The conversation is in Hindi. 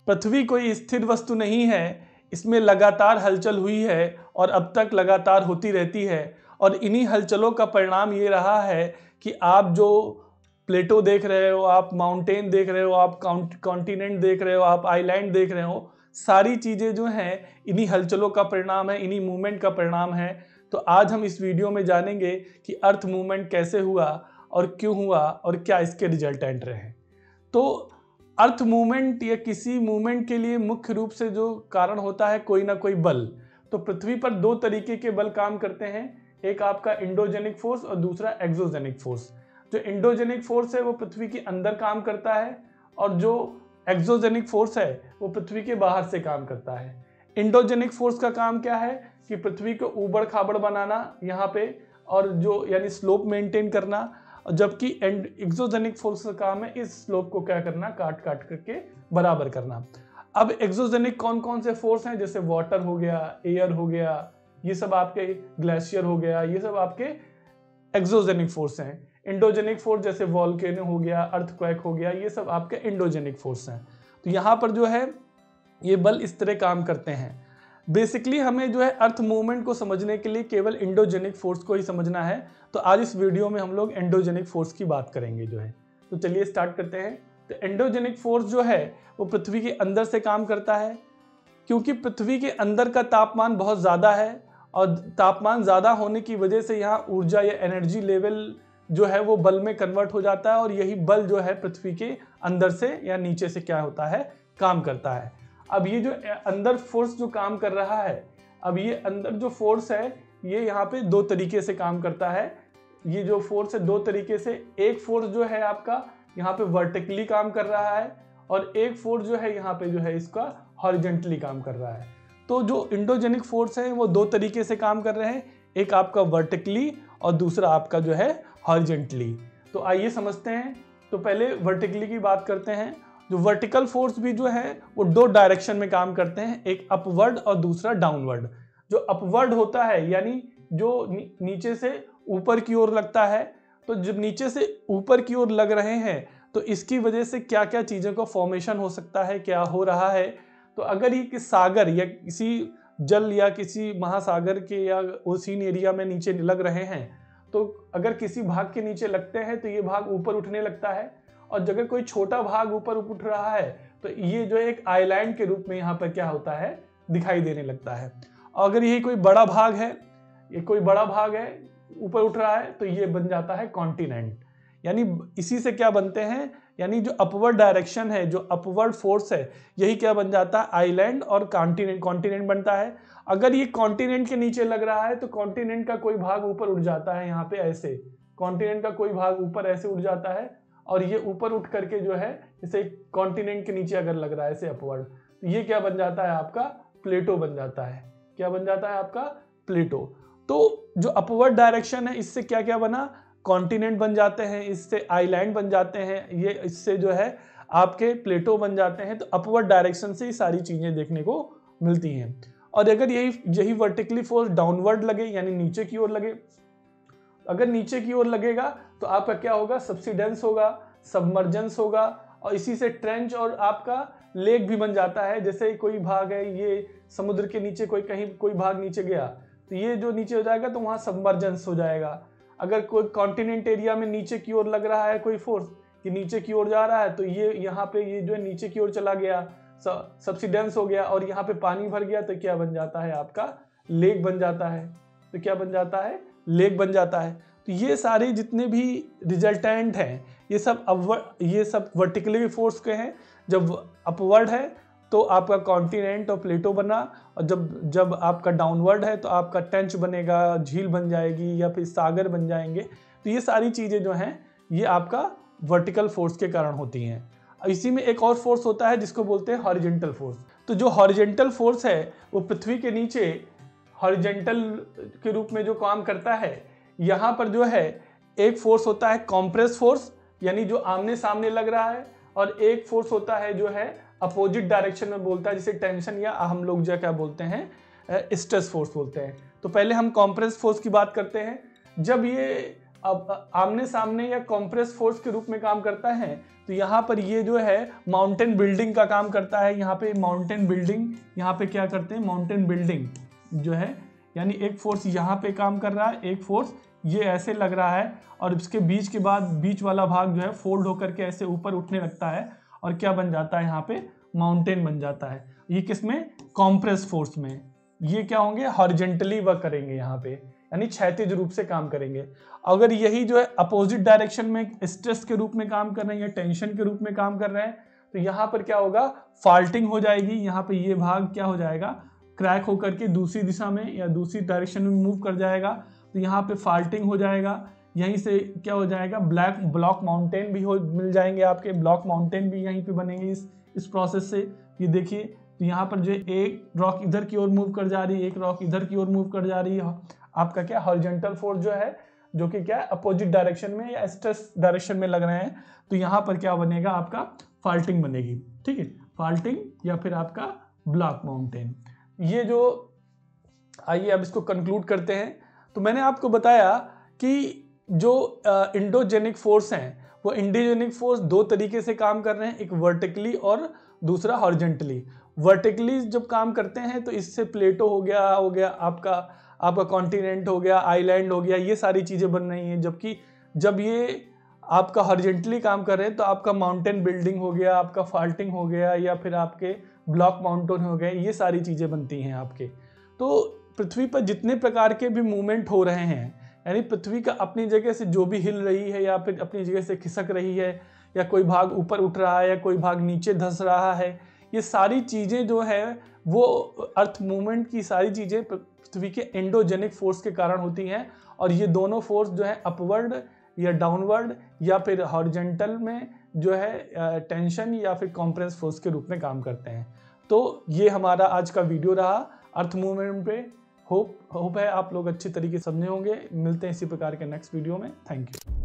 पृथ्वी कोई स्थिर वस्तु नहीं है, इसमें लगातार हलचल हुई है और अब तक लगातार होती रहती है। और इन्हीं हलचलों का परिणाम ये रहा है कि आप जो प्लेटो देख रहे हो, आप माउंटेन देख रहे हो, आप कॉन्टिनेंट देख रहे हो, आप आइलैंड देख रहे हो, सारी चीज़ें जो हैं इन्हीं हलचलों का परिणाम है, इन्हीं मूवमेंट का परिणाम है। तो आज हम इस वीडियो में जानेंगे कि अर्थ मूवमेंट कैसे हुआ और क्यों हुआ और क्या इसके रिजल्टेंट रहे। तो अर्थ मूवमेंट या किसी मूवमेंट के लिए मुख्य रूप से जो कारण होता है कोई ना कोई बल। तो पृथ्वी पर दो तरीके के बल काम करते हैं, एक आपका इंडोजेनिक फोर्स और दूसरा एक्सोजेनिक फोर्स। जो इंडोजेनिक फोर्स है वो पृथ्वी के अंदर काम करता है और जो एक्सोजेनिक फोर्स है वो पृथ्वी के बाहर से काम करता है। इंडोजेनिक फोर्स का काम क्या है कि पृथ्वी को ऊबड़ खाबड़ बनाना यहाँ पे, और जो यानी स्लोप मेंटेन करना, जबकि एक्सोजेनिक फोर्स का काम है इस स्लोप को क्या करना, काट काट करके बराबर करना। अब एक्सोजेनिक कौन कौन से फोर्स हैं, जैसे वाटर हो गया, एयर हो गया, ये सब आपके ग्लेशियर हो गया, ये सब आपके एक्सोजेनिक फोर्स हैं। इंडोजेनिक फोर्स जैसे वॉल्केनो हो गया, अर्थक्वेक हो गया, ये सब आपके इंडोजेनिक फोर्स हैं। तो यहाँ पर जो है ये बल इस तरह काम करते हैं। बेसिकली हमें जो है अर्थ मूवमेंट को समझने के लिए केवल इंडोजेनिक फोर्स को ही समझना है। तो आज इस वीडियो में हम लोग एंडोजेनिक फोर्स की बात करेंगे जो है। तो चलिए स्टार्ट करते हैं। तो एंडोजेनिक फोर्स जो है वो पृथ्वी के अंदर से काम करता है, क्योंकि पृथ्वी के अंदर का तापमान बहुत ज़्यादा है और तापमान ज़्यादा होने की वजह से यहाँ ऊर्जा या एनर्जी लेवल जो है वो बल में कन्वर्ट हो जाता है और यही बल जो है पृथ्वी के अंदर से या नीचे से क्या होता है, काम करता है। अब ये जो अंदर फोर्स जो काम कर रहा है, अब ये अंदर जो फोर्स है ये यहाँ पे दो तरीके से काम करता है। ये जो फोर्स है दो तरीके से, एक फोर्स जो है आपका यहाँ पे वर्टिकली काम कर रहा है और एक फोर्स जो है यहाँ पे जो है इसका हॉरिजेंटली काम कर रहा है। तो जो इंडोजेनिक फोर्स है वो दो तरीके से काम कर रहे हैं, एक आपका वर्टिकली और दूसरा आपका जो है हॉरिजेंटली। तो आइए समझते हैं। तो पहले वर्टिकली की बात करते हैं। जो वर्टिकल फोर्स भी जो है वो दो डायरेक्शन में काम करते हैं, एक अपवर्ड और दूसरा डाउनवर्ड। जो अपवर्ड होता है यानी जो नीचे से ऊपर की ओर लगता है, तो जब नीचे से ऊपर की ओर लग रहे हैं तो इसकी वजह से क्या क्या चीज़ों का फॉर्मेशन हो सकता है, क्या हो रहा है। तो अगर ये किसी सागर या किसी जल या किसी महासागर के या ओशियन एरिया में नीचे लग रहे हैं, तो अगर किसी भाग के नीचे लगते हैं तो ये भाग ऊपर उठने लगता है, और अगर कोई छोटा भाग ऊपर उठ रहा है तो ये जो एक आइलैंड के रूप में यहाँ पर क्या होता है, दिखाई देने लगता है। और अगर यही कोई बड़ा भाग है, ये कोई बड़ा भाग है ऊपर उठ रहा है, तो ये बन जाता है कॉन्टिनेंट। यानी इसी से क्या बनते हैं, यानी जो अपवर्ड डायरेक्शन है, जो अपवर्ड फोर्स है, यही क्या बन जाता है, आइलैंड और कॉन्टिनेंट बनता है। अगर ये कॉन्टिनेंट के नीचे लग रहा है तो कॉन्टिनेंट का कोई भाग ऊपर उठ जाता है, यहाँ पे ऐसे कॉन्टिनेंट का कोई भाग ऊपर ऐसे उठ जाता है, और ये ऊपर उठ करके जो है जैसे कॉन्टिनेंट के नीचे अगर लग रहा है ऐसे अपवर्ड, तो ये क्या बन जाता है, आपका प्लेटो बन जाता है। क्या बन जाता है, आपका प्लेटो। तो जो अपवर्ड डायरेक्शन है इससे क्या क्या बना, कॉन्टिनेंट बन जाते हैं, इससे आइलैंड बन जाते हैं, ये इससे जो है आपके प्लेटो बन जाते हैं। तो अपवर्ड डायरेक्शन से ये सारी चीजें देखने को मिलती हैं। और अगर यही वर्टिकली फोर्स डाउनवर्ड लगे यानी नीचे की ओर लगे, अगर नीचे की ओर लगेगा तो आपका क्या होगा, सब्सिडेंस होगा, सबमर्जेंस होगा, और इसी से ट्रेंच और आपका लेक भी बन जाता है। जैसे कोई भाग है ये समुद्र के नीचे, कोई भाग नीचे गया तो ये जो नीचे हो जाएगा तो वहाँ सबमर्जेंस हो जाएगा। अगर कोई कॉन्टिनेंट एरिया में नीचे की ओर लग रहा है कोई फोर्स कि नीचे की ओर जा रहा है, तो ये यहाँ पे ये जो है नीचे की ओर चला गया, सब्सिडेंस हो गया, और यहाँ पे पानी भर गया तो क्या बन जाता है, आपका लेक बन जाता है। तो क्या बन जाता है, लेक बन जाता है। तो ये सारे जितने भी रिजल्टेंट हैं ये सब वर्टिकली फोर्स के हैं। जब अपवर्ड है तो आपका कॉन्टिनेंट और प्लेटो बना, और जब आपका डाउनवर्ड है तो आपका टेंच बनेगा, झील बन जाएगी या फिर सागर बन जाएंगे। तो ये सारी चीज़ें जो हैं ये आपका वर्टिकल फोर्स के कारण होती हैं। इसी में एक और फोर्स होता है जिसको बोलते हैं हॉरिजेंटल फोर्स। तो जो हॉरिजेंटल फोर्स है वो पृथ्वी के नीचे हॉरिजेंटल के रूप में जो काम करता है, यहाँ पर जो है एक फोर्स होता है कॉम्प्रेस फोर्स, यानी जो आमने सामने लग रहा है, और एक फोर्स होता है जो है अपोजिट डायरेक्शन में बोलता है, जिसे टेंशन या हम लोग जो क्या बोलते हैं, स्ट्रेस फोर्स बोलते हैं। तो पहले हम कॉम्प्रेस फोर्स की बात करते हैं। जब ये अब आमने सामने या कॉम्प्रेस फोर्स के रूप में काम करता है, तो यहाँ पर ये जो है माउंटेन बिल्डिंग का काम करता है। यहाँ पे माउंटेन बिल्डिंग, यहाँ पे क्या करते हैं, माउंटेन बिल्डिंग जो है, यानी एक फोर्स यहाँ पे काम कर रहा है, एक फोर्स ये ऐसे लग रहा है और इसके बीच के बाद बीच वाला भाग जो है फोल्ड होकर के ऐसे ऊपर उठने लगता है और क्या बन जाता है, यहाँ पे माउंटेन बन जाता है। ये किसमें, कॉम्प्रेस फोर्स में। ये क्या होंगे, हॉरिजॉन्टली वर्क करेंगे, यहाँ पे यानी क्षैतिज रूप से काम करेंगे। अगर यही जो है अपोजिट डायरेक्शन में स्ट्रेस के रूप में काम कर रहे हैं या टेंशन के रूप में काम कर रहे हैं, तो यहाँ पर क्या होगा, फॉल्टिंग हो जाएगी। यहाँ पे ये भाग क्या हो जाएगा, क्रैक होकर के दूसरी दिशा में या दूसरी डायरेक्शन में मूव कर जाएगा, तो यहाँ पे फॉल्टिंग हो जाएगा। यहीं से क्या हो जाएगा, ब्लॉक माउंटेन भी मिल जाएंगे आपके, ब्लॉक माउंटेन भी यहीं पे बनेंगे इस प्रोसेस से। ये देखिए, तो यहाँ पर जो एक रॉक इधर की ओर मूव कर जा रही है, एक रॉक इधर की ओर मूव कर जा रही है। आपका क्या हॉरिजॉन्टल फोर्स जो है, जो कि क्या है अपोजिट डायरेक्शन में या स्ट्रेस डायरेक्शन में लग रहे हैं, तो यहाँ पर क्या बनेगा, आपका फॉल्टिंग बनेगी। ठीक है, फॉल्टिंग या फिर आपका ब्लॉक माउंटेन। ये जो, आइए अब इसको कंक्लूड करते हैं। तो मैंने आपको बताया कि जो इंडोजेनिक फोर्स हैं, वो इंडोजेनिक फोर्स दो तरीके से काम कर रहे हैं, एक वर्टिकली और दूसरा हॉरिजॉन्टली। वर्टिकली जब काम करते हैं तो इससे प्लेटो हो गया आपका कॉन्टिनेंट हो गया, आइलैंड हो गया, ये सारी चीज़ें बन रही हैं। जबकि जब ये आपका हॉरिजॉन्टली काम कर रहे हैं तो आपका माउंटेन बिल्डिंग हो गया, आपका फॉल्टिंग हो गया, या फिर आपके ब्लॉक माउंटेन हो गए, ये सारी चीज़ें बनती हैं आपके। तो पृथ्वी पर जितने प्रकार के भी मूवमेंट हो रहे हैं, यानी पृथ्वी का अपनी जगह से जो भी हिल रही है या फिर अपनी जगह से खिसक रही है, या कोई भाग ऊपर उठ रहा है या कोई भाग नीचे धंस रहा है, ये सारी चीज़ें जो है वो अर्थ मूवमेंट की सारी चीज़ें पृथ्वी के एंडोजेनिक फोर्स के कारण होती हैं। और ये दोनों फोर्स जो है अपवर्ड या डाउनवर्ड या फिर हॉरिजॉन्टल में जो है टेंशन या फिर कॉम्प्रेस फोर्स के रूप में काम करते हैं। तो ये हमारा आज का वीडियो रहा अर्थ मूवमेंट पे। होप है आप लोग अच्छी तरीके से समझे होंगे। मिलते हैं इसी प्रकार के नेक्स्ट वीडियो में। Thank you.